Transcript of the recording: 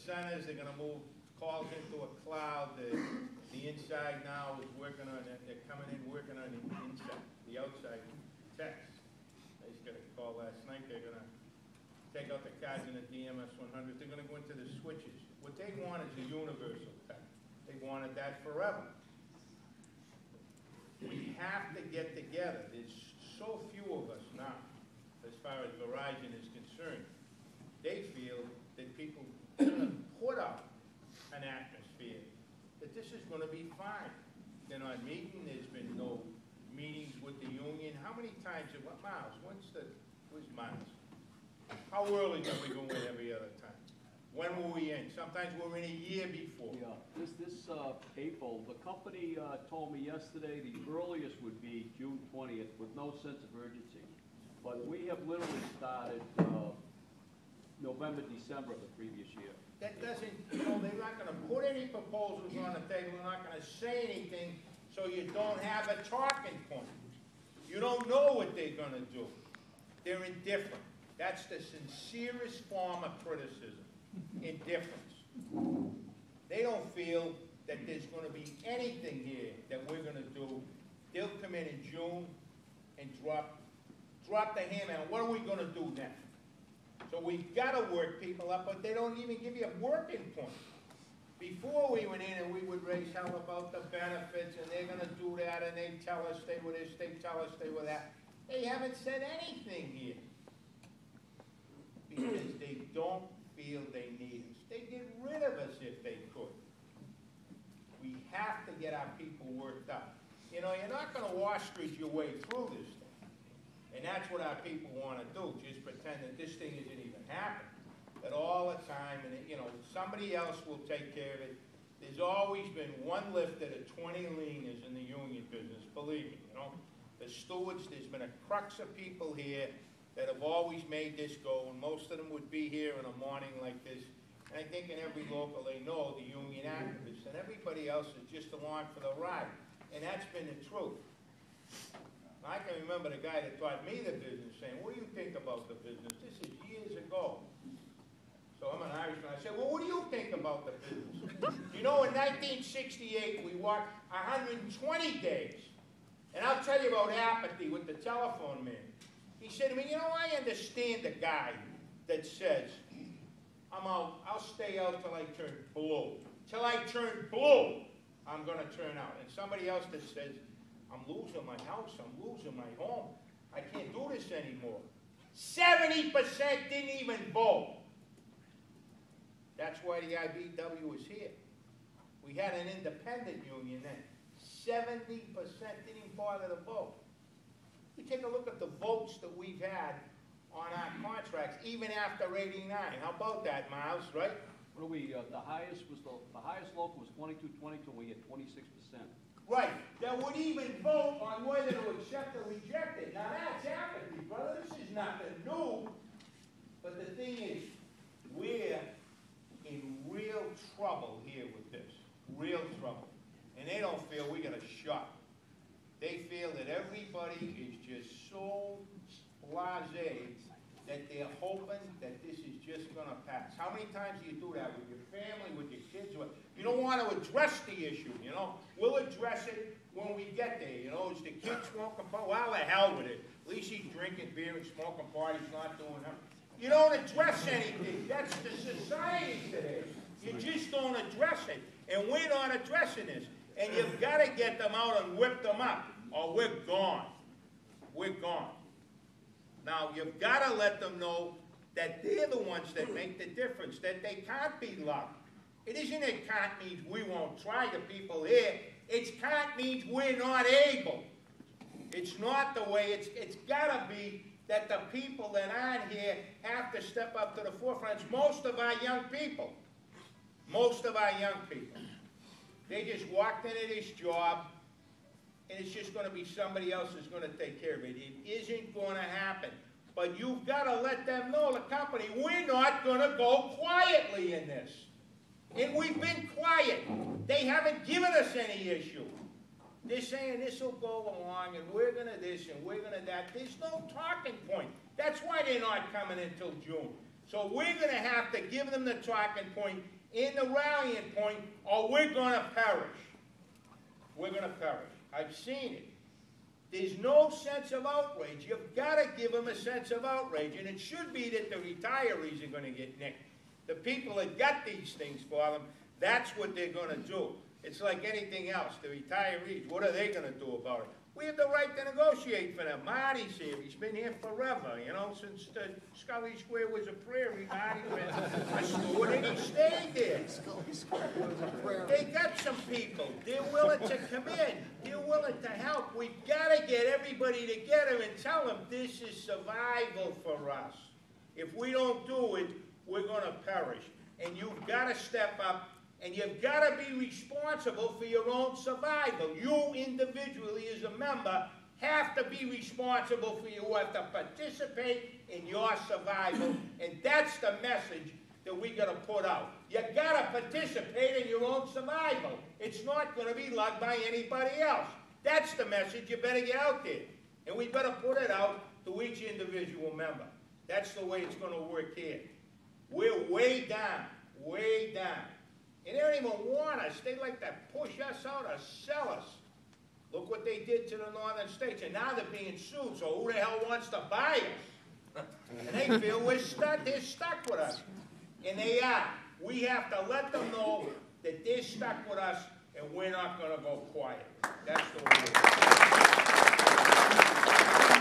centers, they're gonna move calls into a cloud. The inside now is working on it. They're coming in working on the inside, the outside text. I just got a call last night. They're gonna take out the cards in the DMS 100. They're gonna go into the switches. What they want is a universal text. They wanted that forever. We have to get together. There's so few of us now, as far as Verizon is concerned. They feel that people are going to put up an atmosphere, that this is going to be fine. They're not meeting. There's been no meetings with the union. How many times, Miles, where's Miles? How early can we go in every other time? When were we in? Sometimes we're in a year before. Yeah, this April, the company told me yesterday the earliest would be June 20th with no sense of urgency. But we have literally started November, December of the previous year. That doesn't, they're not going to put any proposals on the table. They're not going to say anything, so you don't have a talking point. You don't know what they're going to do. They're indifferent. That's the sincerest form of criticism. Indifference. They don't feel that there's going to be anything here that we're going to do. They'll come in June and drop the hammer. And what are we going to do next? So we've got to work people up, but they don't even give you a working point. Before we went in and we would raise hell about the benefits, and they're going to do that, and they tell us they were this, they tell us they were that. They haven't said anything here. Because they don't feel they need us. They'd get rid of us if they could. We have to get our people worked up. You're not going to Wall Street your way through this thing. And that's what our people want to do, just pretend that this thing isn't even happening. That all the time, and somebody else will take care of it. There's always been one lifter to 20 leaners in the union business, believe me. The stewards, there's been a crux of people here that have always made this go, and most of them would be here in a morning like this. And I think in every local they know the union activists, and everybody else is just along for the ride. And that's been the truth. I can remember the guy that taught me the business saying, what do you think about the business? This is years ago. So I'm an Irishman. I said, well, what do you think about the business? In 1968, we walked 120 days. And I'll tell you about apathy with the telephone man. He said to me, I understand the guy that says, I'll stay out till I turn blue. Till I turn blue, I'm going to turn out. And somebody else that says, I'm losing my house, I'm losing my home. I can't do this anymore. 70% didn't even vote. That's why the Ibew is here. We had an independent union then. 70% didn't even bother to vote. You take a look at the votes that we've had on our contracts, even after 89. How about that, Miles, right? What are we, the highest local was 22, we had 26%. Right, that would even vote on whether to accept or reject it. Now that's apathy, brother. This is nothing new. But the thing is, we're in real trouble here with this. Real trouble. And they don't feel we got a shot. They feel that everybody is just so blasé that they're hoping that this is just going to pass. How many times do you do that with your family, with your kids? You don't want to address the issue, We'll address it when we get there, Is the kid smoking pot? Well, the hell with it. At least he's drinking beer and smoking pot. He's not doing that. You don't address anything. That's the society today. You just don't address it. And we're not addressing this. And you've got to get them out and whip them up, or we're gone. We're gone. Now, you've got to let them know that they're the ones that make the difference, that they can't be loved. It isn't that can't means we won't try, the people here. It's can't means we're not able. It's not the way, it's got to be that the people that aren't here have to step up to the forefront. It's most of our young people. Most of our young people. They just walked into this job, and it's just going to be somebody else who's going to take care of it. It isn't going to happen. But you've got to let them know, the company, we're not going to go quietly in this. And we've been quiet. They haven't given us any issue. They're saying this will go along, and we're going to this, and we're going to that. There's no talking point. That's why they're not coming until June. So we're going to have to give them the talking point in the rallying point, or we're gonna perish. We're gonna perish. I've seen it. There's no sense of outrage. You've got to give them a sense of outrage, and it should be that the retirees are going to get nicked. The people that got these things for them, that's what they're going to do. It's like anything else. The retirees, what are they going to do about it? We have the right to negotiate for them. Marty's here. He's been here forever, you know, since Scully Square was a prairie. Marty went a steward, and he stayed there. They got some people. They're willing to come in. They're willing to help. We've got to get everybody together and tell them this is survival for us. If we don't do it, we're going to perish. And you've got to step up. And you've got to be responsible for your own survival. You individually as a member have to be responsible for you. Have to participate in your survival. And that's the message that we got to put out. You got to participate in your own survival. It's not going to be loved by anybody else. That's the message you better get out there. And we better put it out to each individual member. That's the way it's going to work here. We're way down, way down. And they don't even want us. They like to push us out or sell us. Look what they did to the northern states. And now they're being sued, so who the hell wants to buy us? And they feel we're stuck. They're stuck with us. And they are. We have to let them know that they're stuck with us, and we're not going to go quiet. That's the way it is.